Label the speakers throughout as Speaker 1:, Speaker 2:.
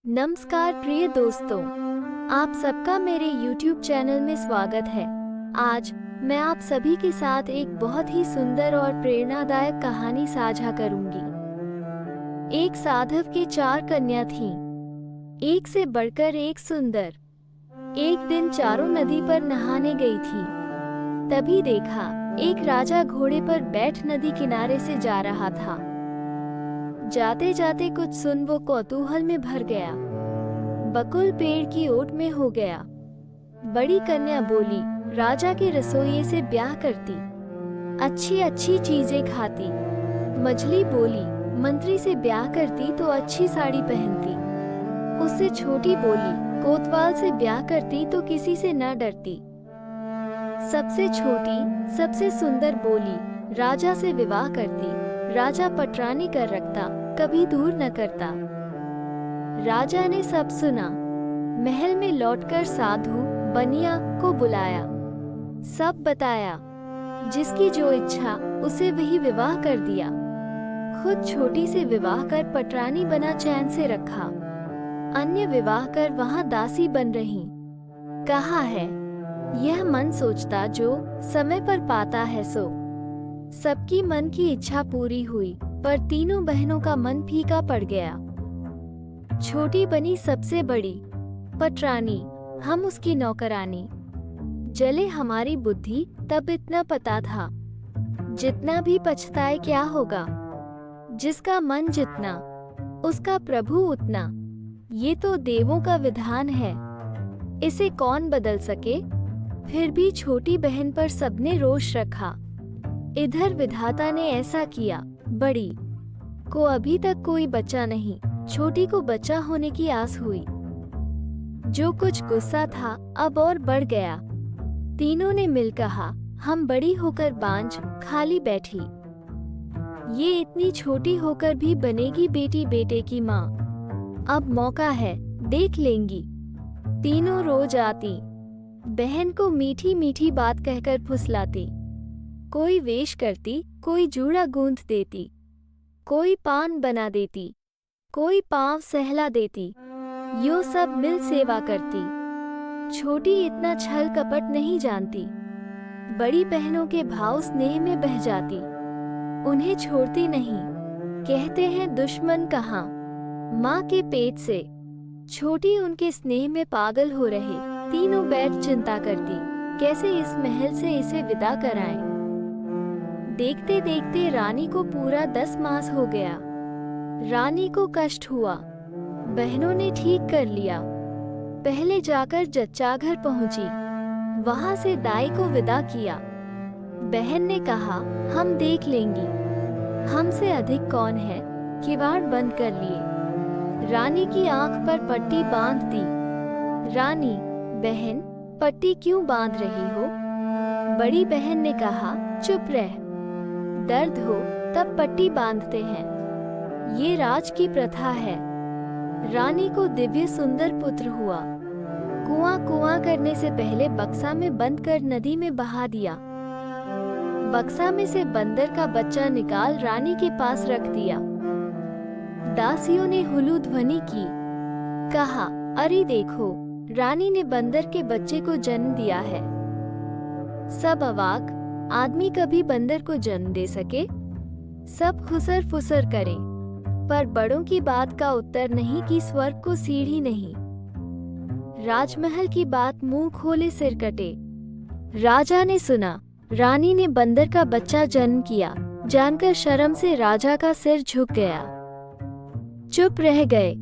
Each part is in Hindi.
Speaker 1: नमस्कार प्रिय दोस्तों, आप सबका मेरे YouTube चैनल में स्वागत है। आज मैं आप सभी के साथ एक बहुत ही सुंदर और प्रेरणादायक कहानी साझा करूंगी। एक साधव के 4 कन्या थीं, एक से बढ़कर एक सुंदर। एक दिन चारों नदी पर नहाने गई थी। तभी देखा, एक राजा घोड़े पर बैठ नदी किनारे से जा रहा था। जाते जाते कुछ सुन वो कौतूहल में भर गया। बकुल पेड़ की ओट में हो गया। बड़ी कन्या बोली, राजा के रसोइये से ब्याह करती, अच्छी अच्छी चीजें खाती। मझली बोली, मंत्री से ब्याह करती तो अच्छी साड़ी पहनती। उससे छोटी बोली, कोतवाल से ब्याह करती तो किसी से न डरती। सबसे छोटी सबसे सुंदर बोली, राजा से विवाह करती, राजा पटरानी कर रखता, कभी दूर न करता। राजा ने सब सुना। महल में लौटकर साधु बनिया को बुलाया, सब बताया। जिसकी जो इच्छा उसे वही विवाह कर दिया। खुद छोटी से विवाह कर पटरानी बना चैन से रखा। अन्य विवाह कर वहां दासी बन रही। कहा है, यह मन सोचता जो समय पर पाता है सो। सबकी मन की इच्छा पूरी हुई, पर तीनों बहनों का मन फीका पड़ गया। छोटी बनी सबसे बड़ी, पटरानी, हम उसकी नौकरानी। जले हमारी बुद्धि, तब इतना पता था, जितना भी पछताए क्या होगा। जिसका मन जितना, उसका प्रभु उतना। ये तो देवों का विधान है, इसे कौन बदल सके। फिर भी छोटी बहन पर सबने रोष रखा। इधर विधाता ने ऐसा किया, बड़ी को अभी तक कोई बच्चा नहीं, छोटी को बच्चा होने की आस हुई। जो कुछ गुस्सा था अब और बढ़ गया। तीनों ने मिल कहा, हम बड़ी होकर बांझ खाली बैठी, ये इतनी छोटी होकर भी बनेगी बेटी बेटे की माँ। अब मौका है, देख लेंगी। तीनों रोज आती, बहन को मीठी मीठी बात कहकर फुसलाती। कोई वेश करती, कोई जूड़ा गूंथ देती, कोई पान बना देती, कोई पांव सहला देती। यो सब मिल सेवा करती। छोटी इतना छल कपट नहीं जानती। बड़ी बहनों के भाव स्नेह में बह जाती, उन्हें छोड़ती नहीं। कहते हैं दुश्मन कहाँ, माँ के पेट से। छोटी उनके स्नेह में पागल हो रहे। तीनों बैठ चिंता करती, कैसे इस महल से इसे विदा कराएं। देखते देखते रानी को पूरा 10 मास हो गया। रानी को कष्ट हुआ, बहनों ने ठीक कर लिया। पहले जाकर जच्चा घर पहुंची, वहां से दाई को विदा किया। बहन ने कहा, हम देख लेंगी, हमसे अधिक कौन है। किवाड़ बंद कर लिए। रानी की आंख पर पट्टी बांध दी। रानी, बहन, पट्टी क्यों बांध रही हो। बड़ी बहन ने कहा, चुप रह, दर्द हो तब पट्टी बांधते हैं, ये राज की प्रथा है। रानी को दिव्य सुंदर पुत्र हुआ। कुआं कुआं करने से पहले बक्सा में बंद कर नदी में बहा दिया। बक्सा में से बंदर का बच्चा निकाल रानी के पास रख दिया। दासियों ने हुलू ध्वनि की, कहा, अरे देखो, रानी ने बंदर के बच्चे को जन्म दिया है। सब अवाक, आदमी कभी बंदर को जन्म दे सके। सब खुसर फुसर करें, पर बड़ों की बात का उत्तर नहीं कि स्वर्ग को सीढ़ी नहीं। राजमहल की बात मुंह खोले सिर कटे। राजा ने सुना, रानी ने बंदर का बच्चा जन्म किया। जानकर शर्म से राजा का सिर झुक गया। चुप रह गए।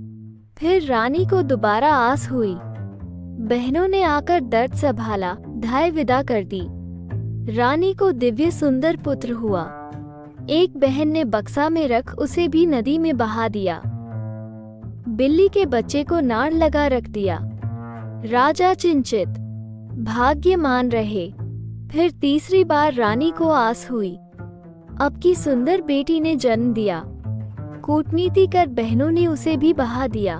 Speaker 1: फिर रानी को दोबारा आस हुई। बहनों ने आकर दर्द संभाला, धाय विदा कर दी। रानी को दिव्य सुंदर पुत्र हुआ। एक बहन ने बक्सा में रख उसे भी नदी में बहा दिया। बिल्ली के बच्चे को नाड़ लगा रख दिया। राजा चिंतित, भाग्य मान रहे। फिर तीसरी बार रानी को आस हुई, अब की सुंदर बेटी ने जन्म दिया। कूटनीति कर बहनों ने उसे भी बहा दिया।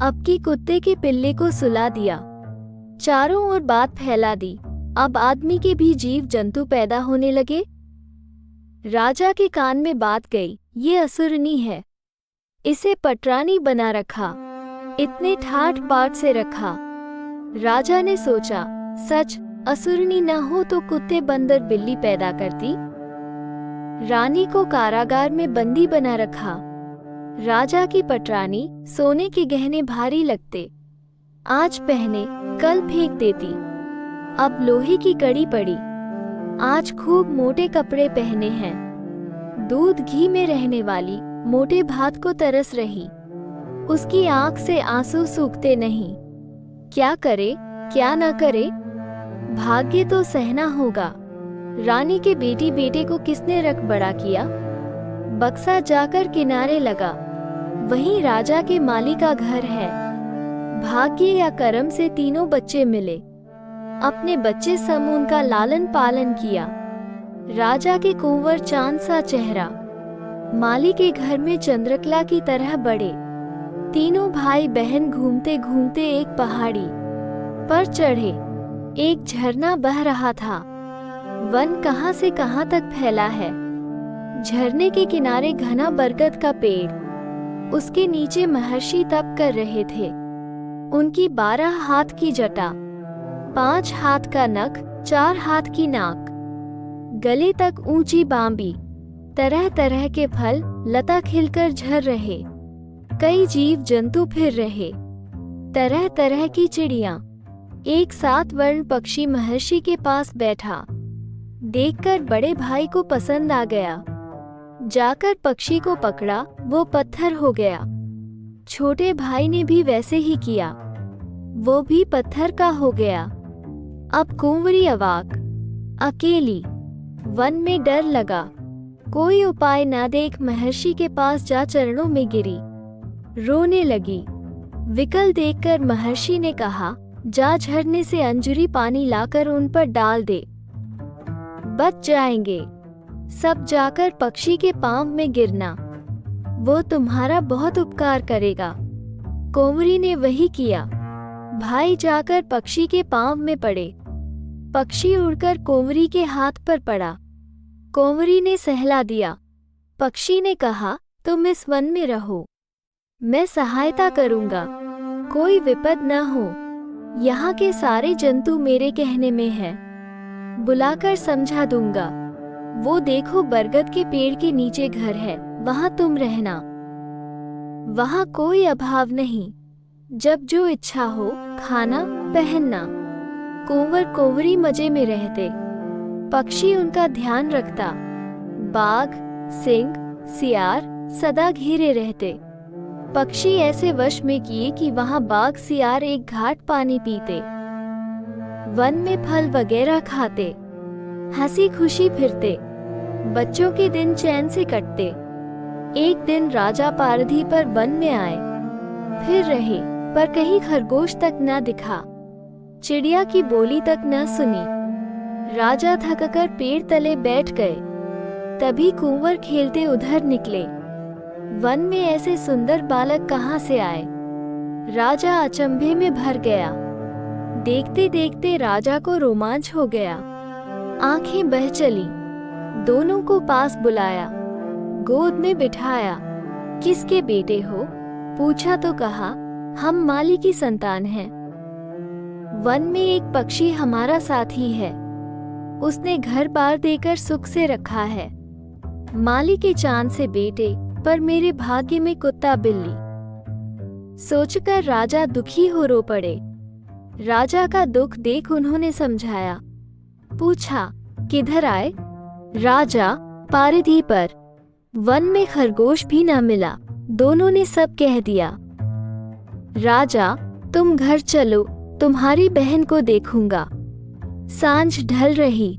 Speaker 1: अब की कुत्ते के पिल्ले को सुला दिया। चारों ओर बात फैला दी, अब आदमी के भी जीव जंतु पैदा होने लगे। राजा के कान में बात गई, ये असुरनी है, इसे पटरानी बना रखा। इतने ठाट बाट से रखा। राजा ने सोचा, सच असुरनी न हो तो कुत्ते बंदर बिल्ली पैदा करती। रानी को कारागार में बंदी बना रखा। राजा की पटरानी सोने के गहने भारी लगते, आज पहने कल फेंक देती। अब लोहे की कड़ी पड़ी, आज खूब मोटे कपड़े पहने हैं। दूध घी में रहने वाली मोटे भात को तरस रही, उसकी आंख से आंसू सूखते नहीं। क्या करे क्या न करे, भाग्य तो सहना होगा। रानी के बेटे को किसने रख बड़ा किया। बक्सा जाकर किनारे लगा, वहीं राजा के माली का घर है। भाग्य या कर्म से तीनों बच्चे मिले, अपने बच्चे सम उनका लालन पालन किया। राजा के कुंवर चांद सा चेहरा, माली के घर में चंद्रकला की तरह बड़े। तीनों भाई बहन घूमते घूमते एक पहाड़ी पर चढ़े। एक झरना बह रहा था, वन कहां से कहां तक फैला है। झरने के किनारे घना बरगद का पेड़, उसके नीचे महर्षि तप कर रहे थे। उनकी 12 हाथ की जटा, 5 हाथ का नख, 4 हाथ की नाक, गले तक ऊंची बांबी, तरह तरह के फल लता खिलकर झर रहे। कई जीव जंतु फिर रहे, तरह तरह की चिड़ियां। एक 7 वर्ण पक्षी महर्षि के पास बैठा, देखकर बड़े भाई को पसंद आ गया। जाकर पक्षी को पकड़ा, वो पत्थर हो गया। छोटे भाई ने भी वैसे ही किया, वो भी पत्थर का हो गया। अब कुंवरी अवाक, अकेली, वन में डर लगा। कोई उपाय न देख महर्षि के पास जा चरणों में गिरी, रोने लगी। विकल देखकर महर्षि ने कहा, जा झरने से अंजुरी पानी लाकर उन पर डाल दे, बच जाएंगे। सब जाकर पक्षी के पांव में गिरना, वो तुम्हारा बहुत उपकार करेगा। कुंवरी ने वही किया, भाई जाकर पक्षी के पांव में पड़े। पक्षी उड़कर कुंवरी के हाथ पर पड़ा। कुंवरी ने सहला दिया। पक्षी ने कहा, तुम इस वन में रहो, मैं सहायता करूंगा, कोई विपद न हो। यहाँ के सारे जंतु मेरे कहने में हैं, बुलाकर समझा दूंगा। वो देखो बरगद के पेड़ के नीचे घर है, वहां तुम रहना, वहां कोई अभाव नहीं। जब जो इच्छा हो खाना पहनना। कुंवर कुंवरी मजे में रहते, पक्षी उनका ध्यान रखता। बाघ सिंह सियार सदा घेरे रहते। पक्षी ऐसे वश में किए कि वहां बाघ सियार एक घाट पानी पीते, वन में फल वगैरह खाते, हंसी खुशी फिरते। बच्चों के दिन चैन से कटते। एक दिन राजा पारधी पर वन में आए, फिर रहे, पर कहीं खरगोश तक न दिखा, चिड़िया की बोली तक न सुनी। राजा थककर पेड़ तले बैठ गए। तभी कुंवर खेलते उधर निकले। वन में ऐसे सुंदर बालक कहाँ से आए? राजा अचंभे में भर गया। देखते देखते राजा को रोमांच हो गया, आंखें बह चली। दोनों को पास बुलाया, गोद में बिठाया। किसके बेटे हो? पूछा तो कहा, हम माली की संतान हैं। वन में एक पक्षी हमारा साथी है, उसने घर बार देकर सुख से रखा है। माली के चांद से बेटे, पर मेरे भाग्य में कुत्ता बिल्ली। सोचकर राजा दुखी हो रो पड़े। राजा का दुख देख उन्होंने समझाया। पूछा, किधर आए? राजा, पारधी पर। वन में खरगोश भी न मिला, दोनों ने सब कह दिया। राजा, तुम घर चलो, तुम्हारी बहन को देखूंगा। सांझ ढल रही,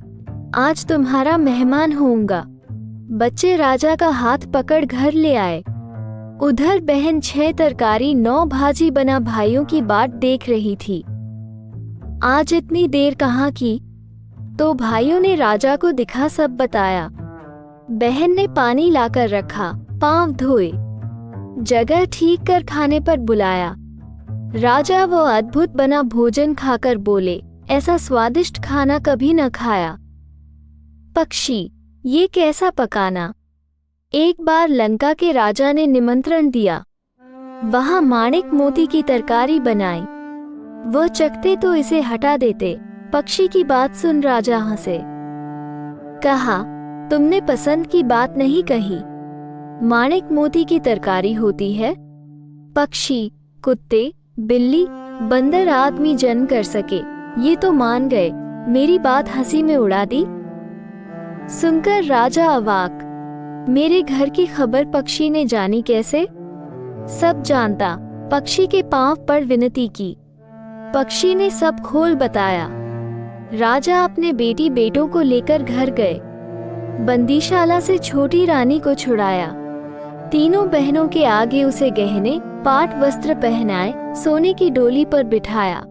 Speaker 1: आज तुम्हारा मेहमान होऊंगा। बच्चे राजा का हाथ पकड़ घर ले आए। उधर बहन 6 तरकारी 9 भाजी बना भाइयों की बाट देख रही थी। आज इतनी देर कहाँ की? तो भाइयों ने राजा को दिखा सब बताया। बहन ने पानी लाकर रखा, पांव धोए, जगह ठीक कर खाने पर बुलाया। राजा वो अद्भुत बना भोजन खाकर बोले, ऐसा स्वादिष्ट खाना कभी न खाया। पक्षी, ये कैसा पकाना? एक बार लंका के राजा ने निमंत्रण दिया। वहां माणिक मोती की तरकारी बनाई। वह चखते तो इसे हटा देते। पक्षी की बात सुन राजा हंसे। कहा, तुमने पसंद की बात नहीं कही। माणिक मोती की तरकारी होती है। पक्षी, कुत्ते, बिल्ली, बंदर आदमी जन्म कर सके, ये तो मान गए, मेरी बात हंसी में उड़ा दी। सुनकर राजा अवाक। मेरे घर की खबर पक्षी ने जानी कैसे? सब जानता। पक्षी के पांव पर विनती की। पक्षी ने सब खोल बताया। राजा अपने बेटी बेटों को लेकर घर गए। बंदीशाला से छोटी रानी को छुड़ाया। तीनों बहनों के आगे उसे गहने, पाट वस्त्र पहनाए, सोने की डोली पर बिठाया।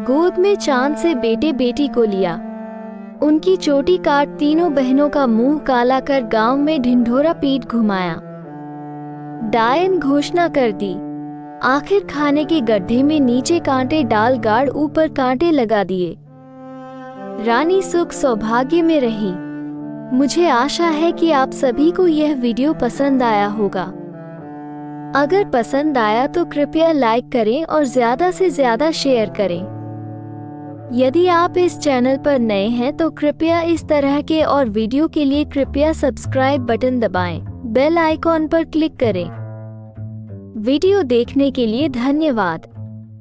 Speaker 1: गोद में चांद से बेटे बेटी को लिया। उनकी चोटी काट तीनों बहनों का मुंह काला कर गांव में ढिंढोरा पीट घुमाया। डायन घोषणा कर दी। आखिर खाने के गड्ढे में नीचे कांटे डाल गाड़ ऊपर कांटे लगा दिए। रानी सुख सौभाग्य में रही। मुझे आशा है कि आप सभी को यह वीडियो पसंद आया होगा। अगर पसंद आया तो कृपया लाइक करें और ज़्यादा से ज़्यादा शेयर करें। यदि आप इस चैनल पर नए हैं तो कृपया इस तरह के और वीडियो के लिए कृपया सब्सक्राइब बटन दबाएं, बेल आइकॉन पर क्लिक करें। वीडियो देखने के लिए धन्यवाद।